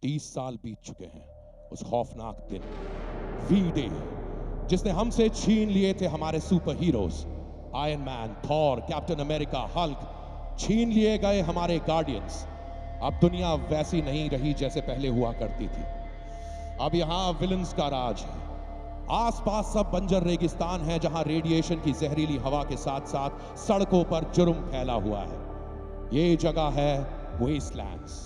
30 साल बीत चुके हैं उस खौफनाक दिन वी डे, जिसने हमसे छीन लिए थे हमारे super heroes iron man, Thor, captain America, Hulk. छीन लिए गए हमारे गार्डियंस। अब दुनिया वैसी नहीं रही जैसे पहले हुआ करती थी। अब यहां विलन्स का राज है। आसपास सब बंजर रेगिस्तान है जहां रेडिएशन की जहरीली हवा के साथ साथ सड़कों पर जुर्म फैला हुआ है। ये जगह है वेस्टलैंड्स।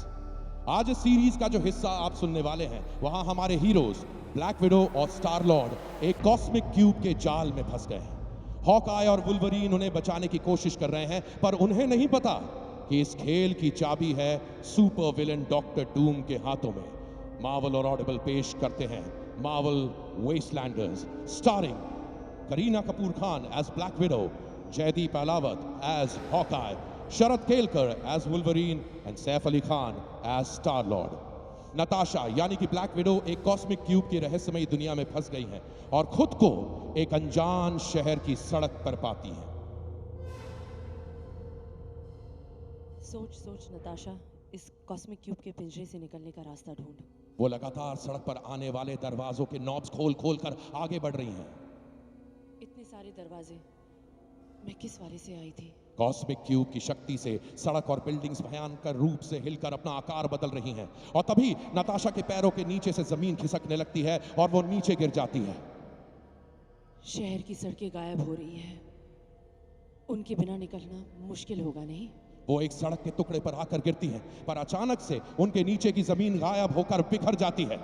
आज इस सीरीज का जो हिस्सा आप सुनने वाले हैं, वहां हमारे हीरोज ब्लैक विडो और स्टार लॉर्ड एक कॉस्मिक क्यूब के जाल में फंस गए हैं। हॉकआई और वुल्वरीन उन्हें बचाने की कोशिश कर रहे हैं, पर उन्हें नहीं पता कि इस खेल की चाबी है सुपर विलन डॉक्टर डूम के हाथों में। मार्वल और ऑडिबल पेश करते हैं Marvel Wastelanders, starring Kareena Kapoor Khan as Black Widow, Jaideep Ahlawat as Hawkeye, Sharad Kelkar as Wolverine and Saif Ali Khan as Star Lord. Natasha यानी कि ब्लैक विडो एक कॉस्मिक क्यूब की रहस्यमयी दुनिया में फंस गई है और खुद को एक अनजान शहर की सड़क पर पाती है। सोच सोच नताशा, इस कॉस्मिक क्यूब के पिंजरे से निकलने का रास्ता ढूंढ। वो लगातार सड़क पर आने वाले दरवाजों के नॉब्स खोल खोल कर आगे बढ़ रही हैं। इतने सारे दरवाजे, मैं किस वाले से आई थी? कॉस्मिक क्यूब की शक्ति से सड़क और बिल्डिंग्स भयंकर रूप से हिलकर अपना आकार बदल रही हैं और तभी नताशा के पैरों के नीचे से जमीन खिसकने लगती है और वो नीचे गिर जाती है। शहर की सड़कें गायब हो रही है। उनके बिना निकलना मुश्किल होगा नहीं? वो एक सड़क के टुकड़े पर आकर गिरती हैं, पर अचानक से उनके नीचे की जमीन गायब होकर बिखर जाती है।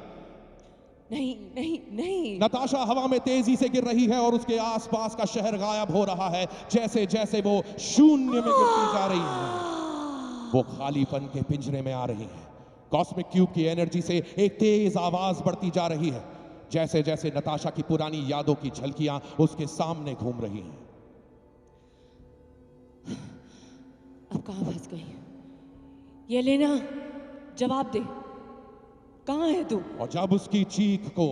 नहीं नहीं नहीं। नताशा हवा में तेजी से गिर रही है और उसके आसपास का शहर गायब हो रहा है। जैसे जैसे वो शून्य में गिरती जा रही है, वो खालीपन के पिंजरे में आ रही है। कॉस्मिक क्यूब की एनर्जी से एक तेज आवाज बढ़ती जा रही है, जैसे जैसे नताशा की पुरानी यादों की झलकियां उसके सामने घूम रही हैं। अब कहां फंस गई? ये लेना, जवाब दे, कहां है तू? और जब उसकी चीख को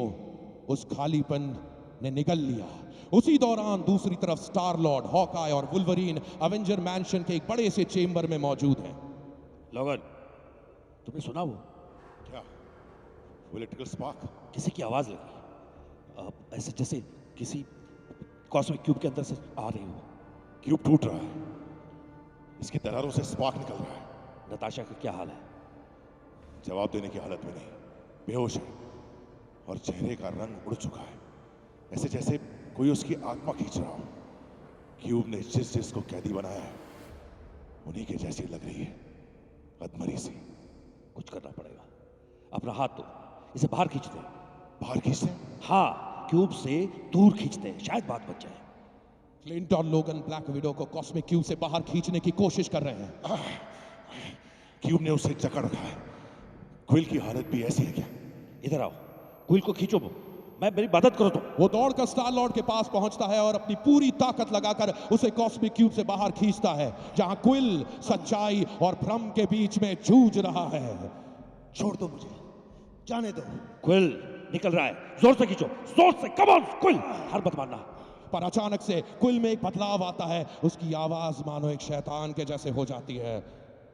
उस खालीपन ने निगल लिया, उसी दौरान दूसरी तरफ स्टार लॉर्ड, हॉकआई और वुल्वरीन अवेंजर मैंशन के एक बड़े से चेंबर में मौजूद हैं। लोगन, तुमने सुना वो? क्या? वो इलेक्ट्रिकल स्पार्क? किसी की आवाज लगी, ऐसे जैसे किसी कॉस्मिक क्यूब के अंदर से आ रही हो। क्यूब टूट रहा है, इसकी दरारों से स्पार्क निकल रहा है। नताशा का क्या हाल है? जवाब देने की हालत में नहीं, बेहोश है और चेहरे का रंग उड़ चुका है, ऐसे जैसे कोई उसकी आत्मा खींच रहा हो। क्यूब ने जिस जिसको कैदी बनाया है उन्हीं के जैसी लग रही है, अधमरी सी। कुछ करना पड़ेगा। अपना हाथ तो इसे बाहर खींच दे। बाहर खींचते? हाँ, क्यूब से दूर खींचते हैं, शायद बात बच जाए। क्लिंट और लोगन ब्लैक विडो को कॉस्मिक क्यूब से बाहर खींचने की कोशिश कर रहे हैं। क्यूब ने उसे जकड़ रखा है। क्विल की हालत भी ऐसी है क्या? इधर आओ, क्विल को खींचो, मेरी मदद करो तुम। वो दौड़कर स्टार लॉर्ड के पास पहुंचता है और अपनी पूरी ताकत लगाकर उसे कॉस्मिक क्यूब से बाहर खींचता है, जहां क्विल सच्चाई और भ्रम के बीच में जूझ रहा है। छोड़ दो मुझे, जाने दो। क्विल निकल रहा है, जोर से खींचो, जोर से, कम ऑन क्विल, हार मत मानना। पर अचानक से क्विल में एक बदलाव आता है। उसकी आवाज मानो एक शैतान के जैसे हो जाती है।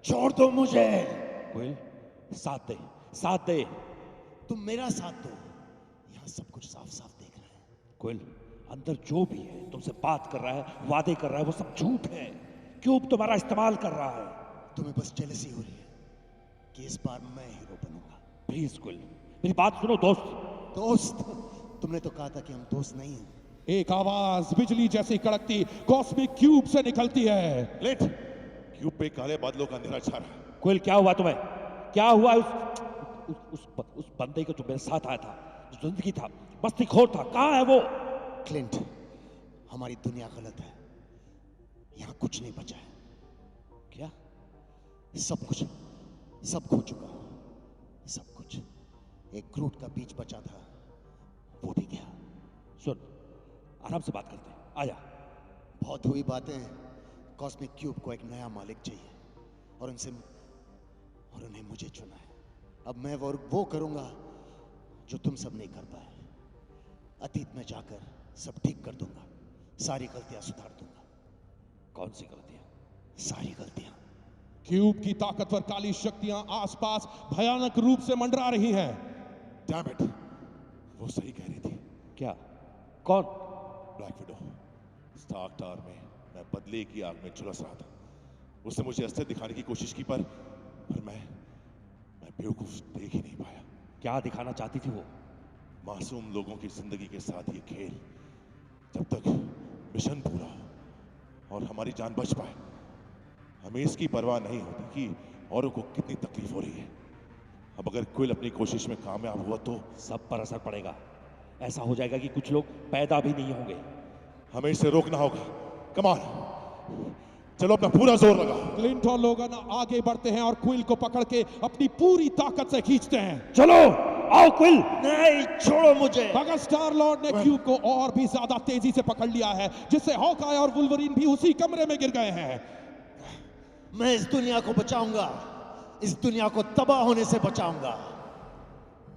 छोड़ दो मुझे। क्विल, साथ दे, साथ दे। तुम मेरा साथ दो, यहाँ सब कुछ साफ साफ देख रहे हैं। क्विल, अंदर जो भी है तुमसे बात कर रहा है, वादे कर रहा है, वो सब झूठ है। क्यूब तुम्हारा इस्तेमाल कर रहा है। तुम्हें बस जेलसी हो रही है कि इस बार मैं हीरो बनूंगा। प्लीज क्विल, मेरी बात सुनो दोस्त। दोस्त? तुमने तो कहा था कि हम दोस्त नहीं हैं। एक आवाज बिजली जैसी कड़कती कॉस्मिक क्यूब से निकलती है। लेट, क्यूब पे काले बादलों का अंधेरा छा रहा है। क्विल, क्या हुआ तुम्हें? क्या हुआ उस बंदे को जो मेरे साथ आया था, जो जिंदगी था, मस्तीखोर था, कहाँ है वो? क्लिंट, हमारी दुनिया गलत है, यहाँ कुछ नहीं बचा है। क्या? सब कुछ, सब खो चुका, सब कुछ। एक ग्रूट का बीज बचा था, वो भी गया। सुन, आराम से बात करते हैं, आजा। बहुत हुई बातें। कॉस्मिक क्यूब को एक नया मालिक चाहिए और उन्हें मुझे चुना है। अब मैं वो करूंगा जो तुम सब नहीं कर पाए। अतीत में जाकर सब ठीक कर दूंगा, सारी गलतियां सुधार दूंगा। कौन सी गलतियां? सारी गलतियां। क्यूब की ताकतवर काली शक्तियां आसपास भयानक रूप से मंडरा रही हैं। डैम इट, वो सही कह रही थी। क्या? कौन? Black window. स्टार्क टावर में मैं बदले की आग में झुलस रहा था। उसने मुझे अस्त्र दिखाने की कोशिश की, पर मैं बेवकूफ देख ही नहीं पाया। क्या दिखाना चाहती थी वो? मासूम लोगों की जिंदगी के साथ ये खेल, जब तक मिशन पूरा हो और हमारी जान बच पाए, हमें इसकी परवाह नहीं होती कि औरों को कितनी तकलीफ हो रही है। अब अगर क्विल अपनी कोशिश में कामयाब हुआ तो सब पर असर पड़ेगा। ऐसा हो जाएगा कि कुछ लोग पैदा भी नहीं होंगे। हमें इसे रोकना होगा। कमान, चलो अपना पूरा जोर लगा। क्लिंट और लोगन आगे बढ़ते हैं और क्विल को पकड़ के अपनी पूरी ताकत से खींचते हैं। चलो आओ क्विल। नहीं, छोड़ो मुझे। मगर स्टार लॉर्ड ने क्यूब को और भी ज्यादा तेजी से पकड़ लिया है, जिससे हॉकआई और वुल्वरीन भी उसी कमरे में गिर गए हैं। मैं इस दुनिया को बचाऊंगा, इस दुनिया को तबाह होने से बचाऊंगा।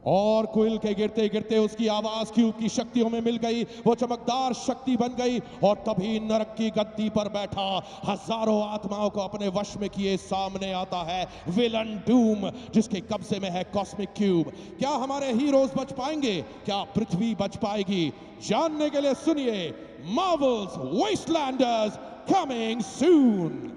और क्विल के गिरते गिरते उसकी आवाज क्यूब की शक्तियों में मिल गई। वो चमकदार शक्ति बन गई और तभी नरक की गद्दी पर बैठा हजारों आत्माओं को अपने वश में किए सामने आता है विलन डूम, जिसके कब्जे में है कॉस्मिक क्यूब। क्या हमारे हीरोज बच पाएंगे? क्या पृथ्वी बच पाएगी? जानने के लिए सुनिए मार्वल्स वेस्टलैंडर्स कमिंग सून।